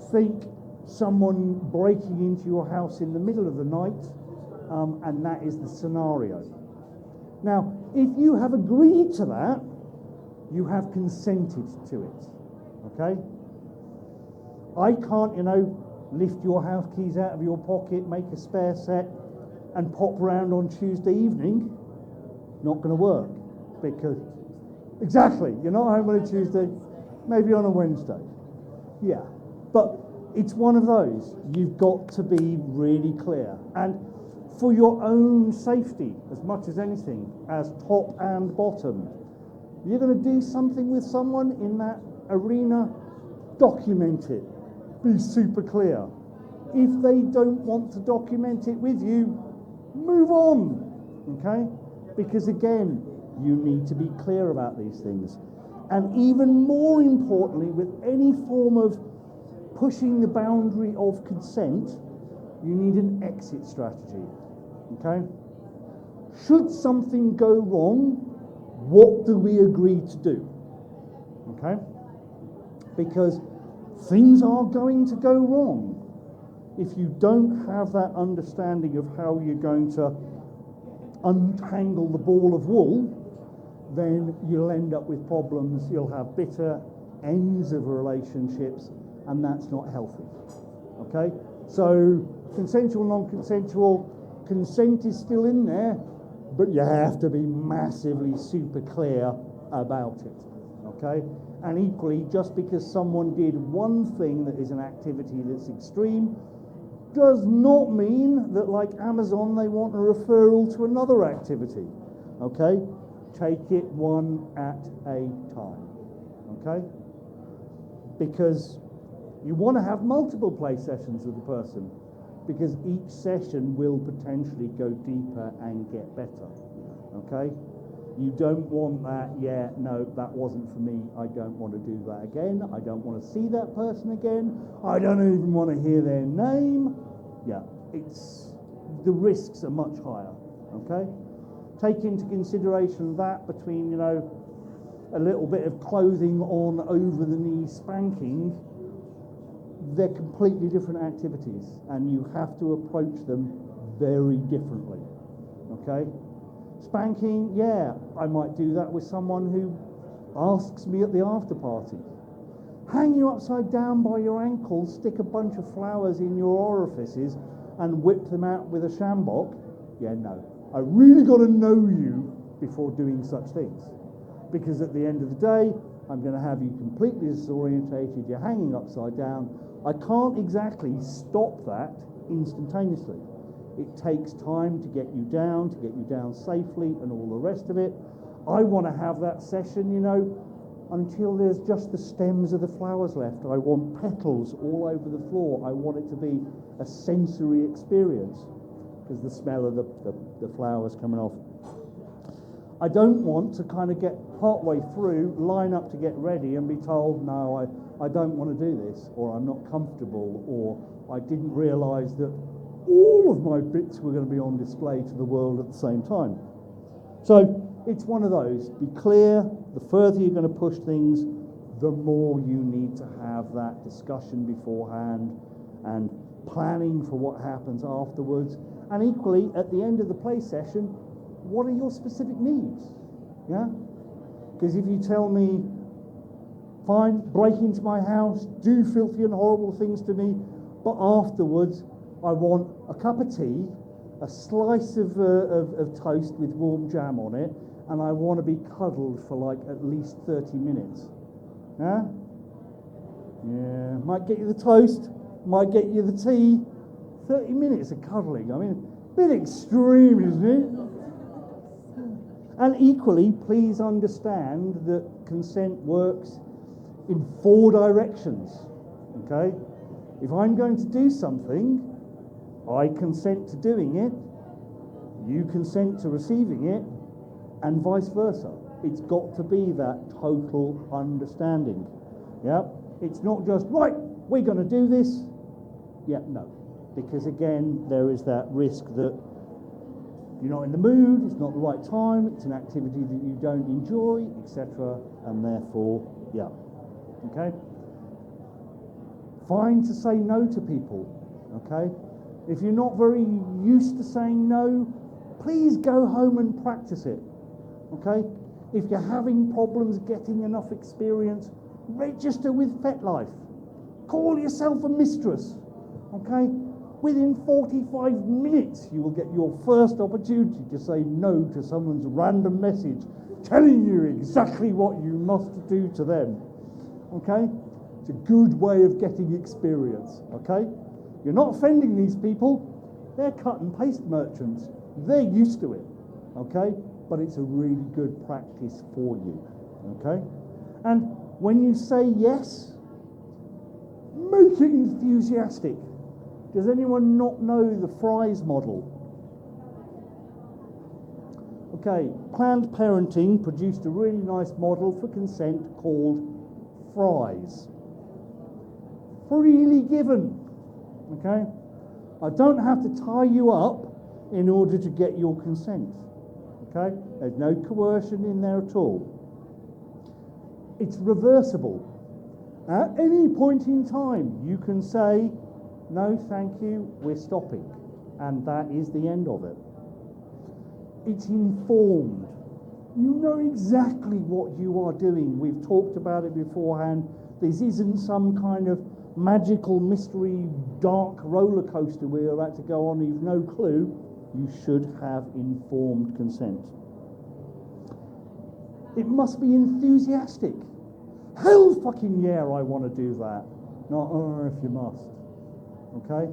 think someone breaking into your house in the middle of the night, and that is the scenario. Now, if you have agreed to that, you have consented to it. Okay? I can't, lift your house keys out of your pocket, make a spare set, and pop round on Tuesday evening. Not going to work, because exactly, you're not home on a Tuesday, maybe on a Wednesday. Yeah, but it's one of those. You've got to be really clear, and for your own safety, as much as anything, as top and bottom, you're going to do something with someone in that arena, document it. Be super clear. If they don't want to document it with you, move on, okay? Because again, you need to be clear about these things. And even more importantly, with any form of pushing the boundary of consent, you need an exit strategy, okay? Should something go wrong, what do we agree to do, okay? Because things are going to go wrong. If you don't have that understanding of how you're going to untangle the ball of wool, then you'll end up with problems. You'll have bitter ends of relationships, and that's not healthy. Okay? So, consensual, non-consensual, consent is still in there, but you have to be massively super clear about it. Okay? And equally, just because someone did one thing that is an activity that's extreme, does not mean that, like Amazon, they want a referral to another activity. Okay? Take it one at a time. Okay? Because you want to have multiple play sessions with the person, because each session will potentially go deeper and get better. Okay? You don't want that, no, that wasn't for me, I don't want to do that again, I don't want to see that person again, I don't even want to hear their name. Yeah, the risks are much higher, okay? Take into consideration that between, a little bit of clothing on over the knee spanking, they're completely different activities, and you have to approach them very differently, okay? Spanking, I might do that with someone who asks me at the after party. Hang you upside down by your ankles, stick a bunch of flowers in your orifices, and whip them out with a shambok. No. I really got to know you before doing such things. Because at the end of the day, I'm going to have you completely disorientated, you're hanging upside down. I can't exactly stop that instantaneously. It takes time to get you down safely and all the rest of it. I want to have that session, until there's just the stems of the flowers left. I want petals all over the floor. I want it to be a sensory experience, because the smell of the flowers coming off. I don't want to kind of get partway through, line up to get ready and be told, no, I don't want to do this, or I'm not comfortable, or I didn't realise that all of my bits were going to be on display to the world at the same time. So it's one of those. Be clear. The further you're going to push things, the more you need to have that discussion beforehand and planning for what happens afterwards. And equally, at the end of the play session, what are your specific needs? Yeah? Because if you tell me, fine, break into my house, do filthy and horrible things to me, but afterwards I want a cup of tea, a slice of toast with warm jam on it, and I want to be cuddled for like at least 30 minutes. Yeah? Yeah, might get you the toast, might get you the tea. 30 minutes of cuddling, I mean, a bit extreme, isn't it? And equally, please understand that consent works in 4 directions, okay? If I'm going to do something, I consent to doing it, you consent to receiving it, and vice versa. It's got to be that total understanding, yeah? It's not just, right, we're going to do this. Yeah, no. Because again, there is that risk that you're not in the mood, it's not the right time, it's an activity that you don't enjoy, etc. And therefore, yeah. Okay? Fine to say no to people. Okay? If you're not very used to saying no, please go home and practice it. Okay? If you're having problems getting enough experience, register with FetLife. Call yourself a mistress. Okay? Within 45 minutes, you will get your first opportunity to say no to someone's random message telling you exactly what you must do to them. Okay? It's a good way of getting experience. Okay? You're not offending these people. They're cut and paste merchants. They're used to it. Okay? But it's a really good practice for you. Okay? And when you say yes, make it enthusiastic. Does anyone not know the Fry's model? Okay, Planned Parenting produced a really nice model for consent called Fry's. Freely given. Okay? I don't have to tie you up in order to get your consent. Okay? There's no coercion in there at all. It's reversible. At any point in time, you can say, no, thank you, we're stopping. And that is the end of it. It's informed. You know exactly what you are doing. We've talked about it beforehand. This isn't some kind of magical, mystery, dark roller coaster we're about to go on. You've no clue. You should have informed consent. It must be enthusiastic. Hell fucking yeah, I want to do that. Not, if you must. Okay?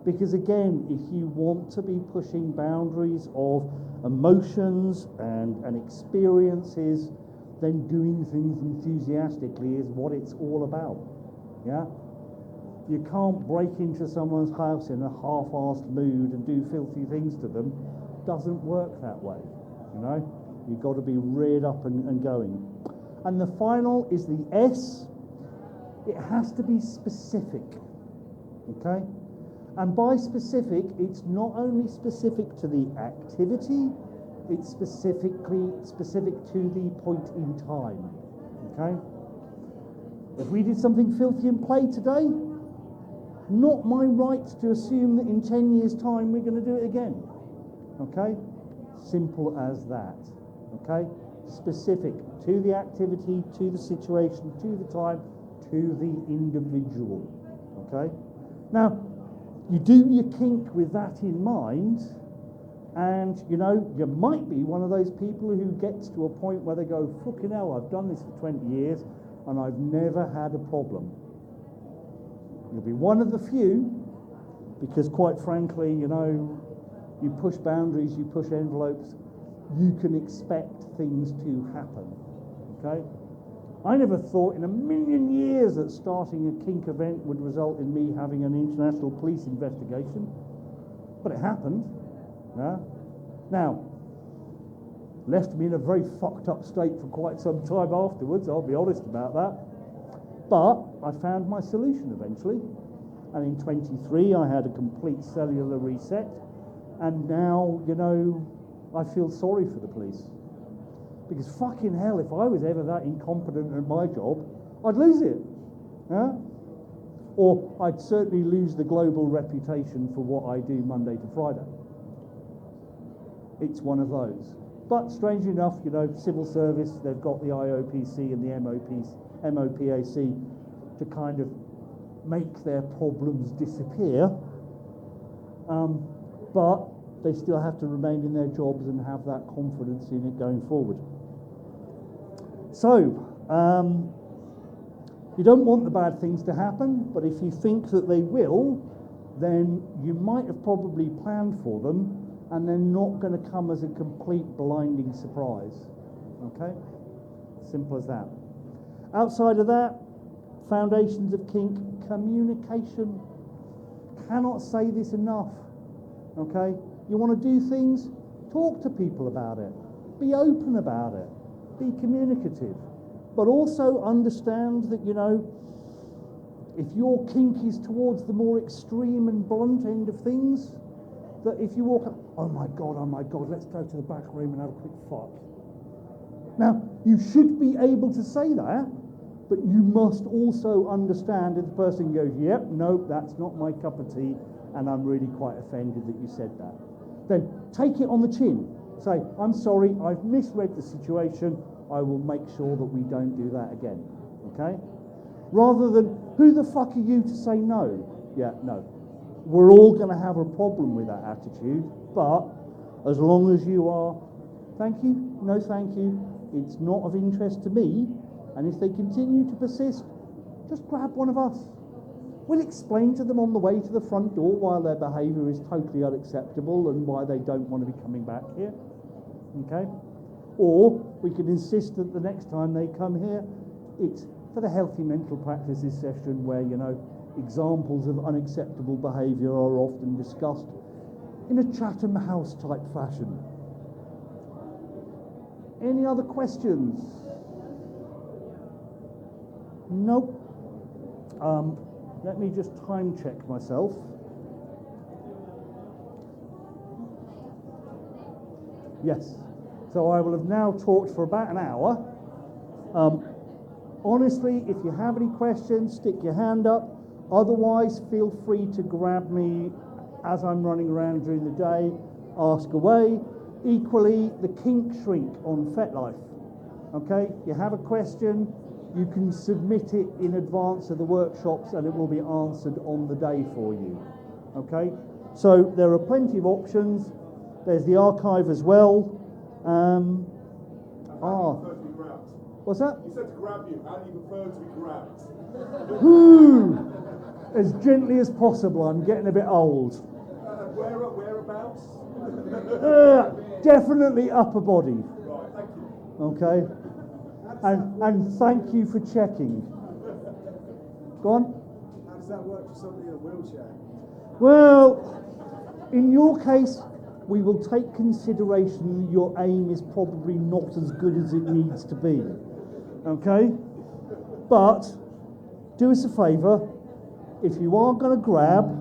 Because again, if you want to be pushing boundaries of emotions and experiences, then doing things enthusiastically is what it's all about. Yeah? You can't break into someone's house in a half-assed mood and do filthy things to them. Doesn't work that way. You know? You've got to be reared up and going. And the final is the S. It has to be specific. Okay? And by specific, it's not only specific to the activity, it's specific to the point in time. Okay? If we did something filthy in play today, not my right to assume that in 10 years' time we're going to do it again. Okay? Simple as that. Okay? Specific to the activity, to the situation, to the time, to the individual. Okay? Now, you do your kink with that in mind, and, you know, you might be one of those people who gets to a point where they go, fucking hell, I've done this for 20 years, and I've never had a problem. You'll be one of the few, because quite frankly, you know, you push boundaries, you push envelopes, you can expect things to happen, okay? I never thought in a million years that starting a kink event would result in me having an international police investigation, but it happened. Yeah? Now, left me in a very fucked up state for quite some time afterwards, I'll be honest about that, but I found my solution eventually, and in 23 I had a complete cellular reset, and now, you know, I feel sorry for the police. Because fucking hell, if I was ever that incompetent at my job, I'd lose it. Yeah? Or I'd certainly lose the global reputation for what I do Monday to Friday. It's one of those. But strangely enough, you know, civil service, they've got the IOPC and the MOPAC to kind of make their problems disappear. But they still have to remain in their jobs and have that confidence in it going forward. So, you don't want the bad things to happen, but if you think that they will, then you might have probably planned for them, and they're not going to come as a complete blinding surprise. Okay? Simple as that. Outside of that, foundations of kink, communication. Cannot say this enough. Okay? You want to do things? Talk to people about it. Be open about it. Be communicative. But also understand that, you know, if your kink is towards the more extreme and blunt end of things, that if you walk up, oh my God, let's go to the back room and have a quick fuck. Now, you should be able to say that, but you must also understand if the person goes, yep, nope, that's not my cup of tea, and I'm really quite offended that you said that. Then take it on the chin. Say, I'm sorry, I've misread the situation, I will make sure that we don't do that again. Okay? Rather than, who the fuck are you to say no? Yeah, no. We're all going to have a problem with that attitude, but as long as you are, thank you, no thank you, it's not of interest to me, and if they continue to persist, just grab one of us. We'll explain to them on the way to the front door why their behaviour is totally unacceptable and why they don't want to be coming back here. Okay? Or we can insist that the next time they come here, it's for the healthy mental practices session where, you know, examples of unacceptable behaviour are often discussed in a Chatham House type fashion. Any other questions? Nope. Let me just time check myself. Yes. So I will have now talked for about an hour. Honestly, if you have any questions, stick your hand up. Otherwise, feel free to grab me as I'm running around during the day. Ask away. Equally, the kink shrink on FetLife. Okay, you have a question, you can submit it in advance of the workshops and it will be answered on the day for you. Okay, so there are plenty of options. There's the archive as well. What's that? He said to grab you. How do you prefer to be grabbed? Whoo! As gently as possible. I'm getting a bit old. Whereabouts? Definitely upper body. Right, thank you. Okay. And thank you for checking. Go on. How does that work for somebody in a wheelchair? Well, in your case, we will take consideration your aim is probably not as good as it needs to be. Okay? But do us a favour. If you are going to grab,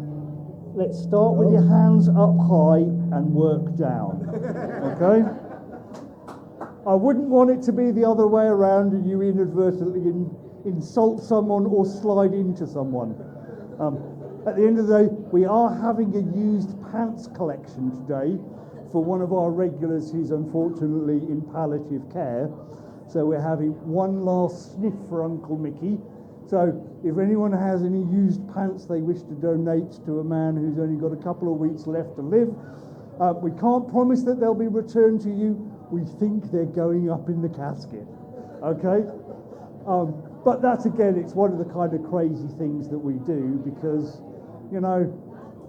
let's start with your hands up high and work down. Okay? I wouldn't want it to be the other way around and you inadvertently insult someone or slide into someone. At the end of the day, we are having a used pants collection today for one of our regulars who's unfortunately in palliative care. So we're having one last sniff for Uncle Mickey. So if anyone has any used pants they wish to donate to a man who's only got a couple of weeks left to live, we can't promise that they'll be returned to you. We think they're going up in the casket. Okay? But that's, again, it's one of the kind of crazy things that we do because, you know,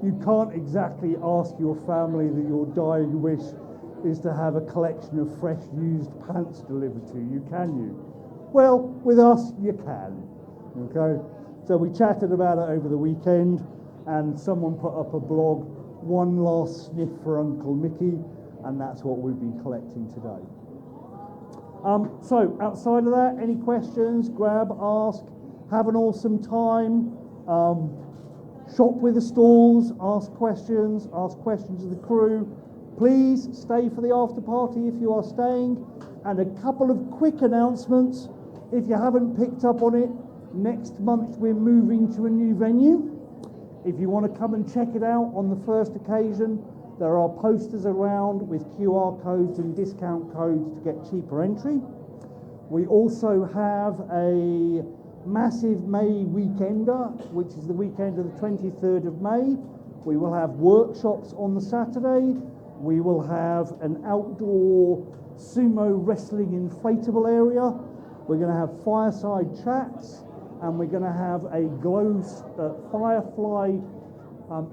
you can't exactly ask your family that your dying wish is to have a collection of fresh used pants delivered to you, can you? Well, with us, you can. Okay? So we chatted about it over the weekend and someone put up a blog, one last sniff for Uncle Mickey, and that's what we've been collecting today. So outside of that, any questions? Grab, ask, have an awesome time. Shop with the stalls, ask questions of the crew. Please stay for the after party if you are staying. And a couple of quick announcements. If you haven't picked up on it, next month we're moving to a new venue. If you want to come and check it out on the first occasion, There are posters around with QR codes and discount codes to get cheaper entry. We also have a massive May weekender, which is the weekend of the 23rd of May. We will have workshops on the Saturday. We will have an outdoor sumo wrestling inflatable area. We're going to have fireside chats, and we're going to have a firefly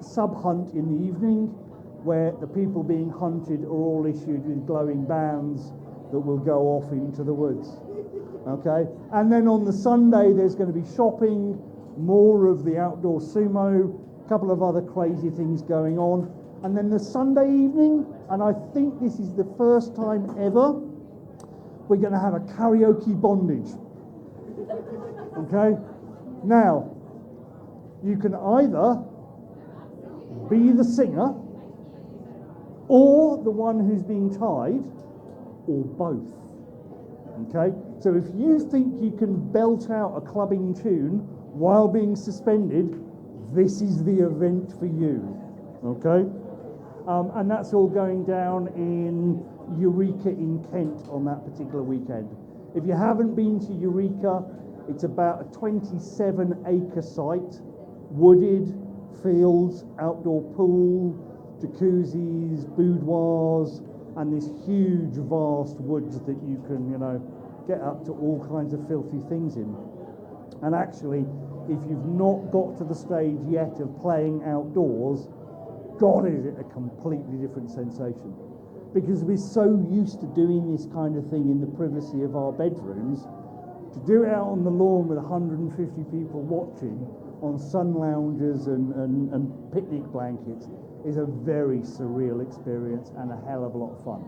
sub hunt in the evening, where the people being hunted are all issued with glowing bands that will go off into the woods. Okay, and then on the Sunday there's going to be shopping, more of the outdoor sumo, a couple of other crazy things going on, and then the Sunday evening, and I think this is the first time ever, we're going to have a karaoke bondage. Okay, now you can either be the singer or the one who's being tied, or both. Okay, so if you think you can belt out a clubbing tune while being suspended, this is the event for you. Okay, and that's all going down in Eureka in Kent on that particular weekend. If you haven't been to Eureka, it's about a 27-acre site, wooded, fields, outdoor pool, jacuzzis, boudoirs, and this huge, vast woods that you can, get up to all kinds of filthy things in. And actually, if you've not got to the stage yet of playing outdoors, God, is it a completely different sensation. Because we're so used to doing this kind of thing in the privacy of our bedrooms, to do it out on the lawn with 150 people watching on sun loungers and picnic blankets is a very surreal experience and a hell of a lot of fun.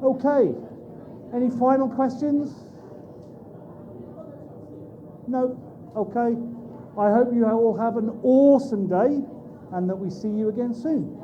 Okay, any final questions? No? Okay. I hope you all have an awesome day and that we see you again soon.